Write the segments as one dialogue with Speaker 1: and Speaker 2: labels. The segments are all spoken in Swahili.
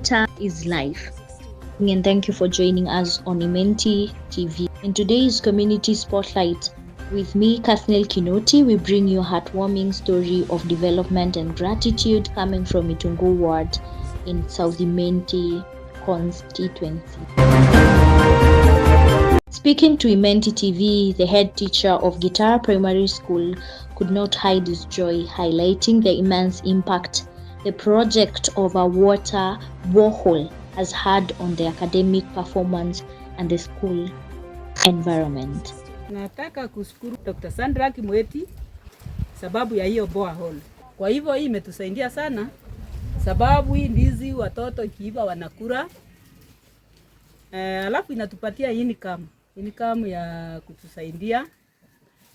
Speaker 1: Water is life. And thank you for joining us on Imenti TV. In today's Community Spotlight, with me, Kathleen Kinoti, we bring you a heartwarming story of development and gratitude coming from Itungo Ward in South Imenti constituency. Speaking to Imenti TV, the head teacher of Gitara Primary School could not hide his joy, highlighting the immense impact the project of a water borehole has had on the academic performance and the school environment.
Speaker 2: Nataka kushukuru Dr. Sandra Kimweti sababu ya hiyo borehole. Kwa hivyo hii imetusaidia sana sababu hii ndizi watoto ikiiva wanakula. Alafu inatupatia income ya kutusaidia.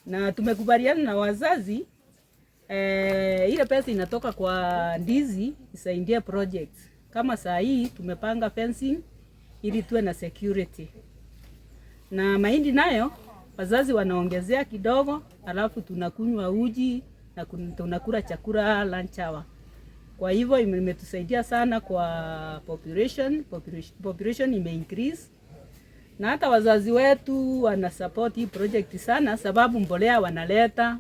Speaker 2: Na tumekubaliana na wazazi ile pesa inatoka kwa ndizi isaidie projects. Kama saa hii tumepanga fencing ili tuwe na security. Na mahindi nayo wazazi wanaongezea kidogo, alafu tunakunywa uji na tunakula chakula lunch hour. Kwa hivyo imetusaidia sana kwa population ime-increase. Na hata wazazi wetu wana support hii project sana sababu mbolea wanaleta,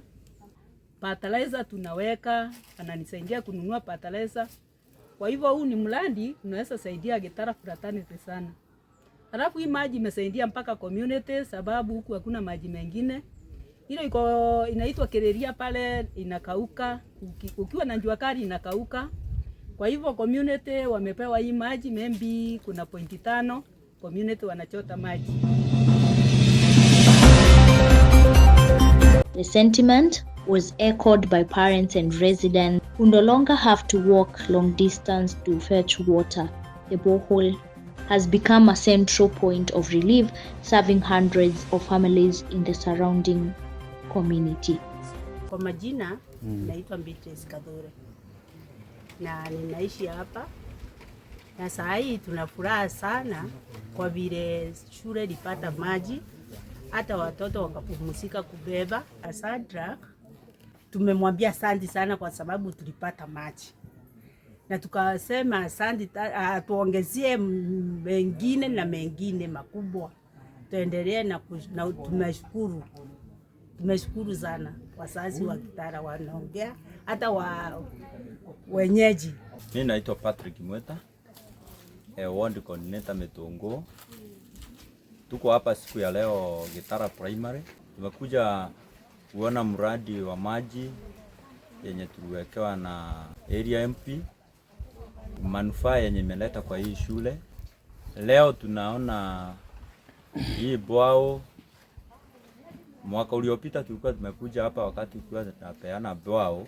Speaker 2: fertilizer tunaweka, ananisaidia kununua fertilizer. Kwa hivyo huu ni mradi unaweza saidia Gitara fraternity sana. Alafu hii maji imesaidia mpaka community sababu huku hakuna maji mengine. Ile inaitwa Kereria pale inakauka, ukiwa na jua kali inakauka. Kwa hivyo community wamepewa hii maji, maybe kuna 5 community wanachota maji.
Speaker 1: The sentiment was echoed by parents and residents who no longer have to walk long distance to fetch water. The borehole has become a central point of relief, serving hundreds of families in the surrounding community.
Speaker 3: Kwa majina, naitwa Beatrice Kadhure na ninaishi hapa. Na saa hii tunafuraha sana kwa vile shule ilipata maji, hata watoto wakapumzika kubeba. Sandra tumemwambia asante sana kwa sababu tulipata maji. Na tukasema asante tuongezie mengine na mengine makubwa. Tuendelee na tumeshukuru. Tumeshukuru sana wazazi wa Gitara wanaongea hata wenyeji.
Speaker 4: Mimi naitwa Patrick Mweta, ward coordinator Metongo. Tuko hapa siku ya leo Gitara Primary. Tumekuja kuona mradi wa maji yenye tuliwekewa na area MP, manufaa yenye imeleta kwa hii shule. Leo tunaona hii bwao. Mwaka uliopita tulikuwa tumekuja hapa wakati tulikuwa tunapeana bwao,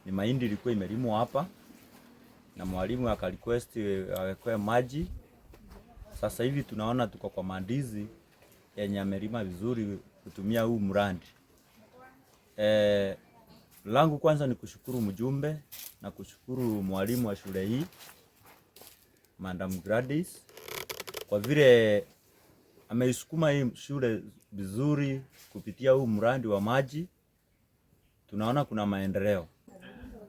Speaker 4: ni mahindi ilikuwa imelimwa hapa na mwalimu akarequest awekwe maji. Sasa hivi tunaona tuko kwa mandizi yenye amelima vizuri kutumia huu mradi. Langu kwanza ni kushukuru mjumbe na kushukuru mwalimu wa shule hii Madam Gladys kwa vile ameisukuma hii shule vizuri kupitia huu mradi wa maji. Tunaona kuna maendeleo.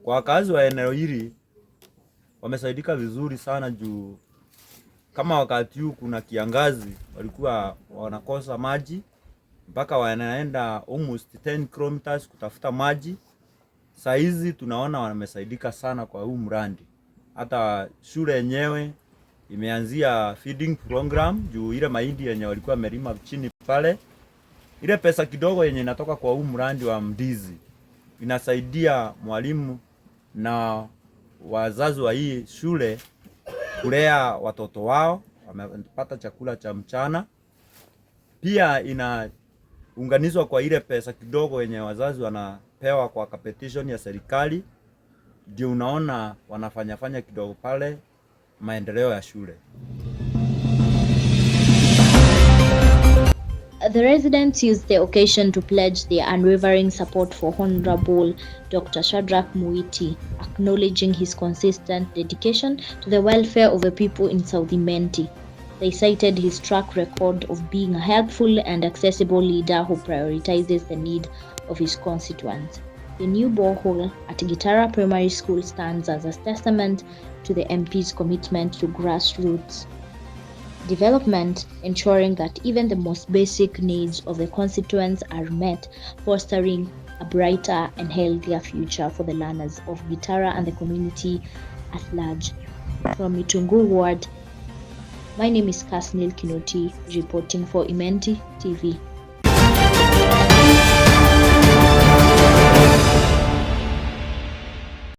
Speaker 4: Kwa wakazi wa eneo hili wamesaidika vizuri sana juu kama wakati huu kuna kiangazi walikuwa wanakosa maji mpaka wanaenda almost 10 kilometers kutafuta maji. Saa hizi tunaona wamesaidika sana kwa huu mradi. Hata shule yenyewe imeanzia feeding program juu ile mahindi yenye walikuwa wamelima chini pale. Ile pesa kidogo yenye inatoka kwa huu mradi wa mdizi inasaidia mwalimu na wazazi wa hii shule kulea watoto wao, wamepata chakula cha mchana. Pia inaunganizwa kwa ile pesa kidogo yenye wazazi wanapewa kwa competition ya serikali. Ndio unaona wanafanya kidogo pale maendeleo ya shule.
Speaker 1: The residents used the occasion to pledge their unwavering support for Honorable Dr. Shadrack Muiti, acknowledging his consistent dedication to the welfare of the people in South Imenti. They cited his track record of being a helpful and accessible leader who prioritizes the need of his constituents. The new borehole at Gitara Primary School stands as a testament to the MP's commitment to grassroots development, ensuring that even the most basic needs of the constituents are met, fostering a brighter and healthier future for the learners of Gitara and the community at large. From Mitungu Ward, my name is Kasnil Kinoti, reporting for Imenti TV.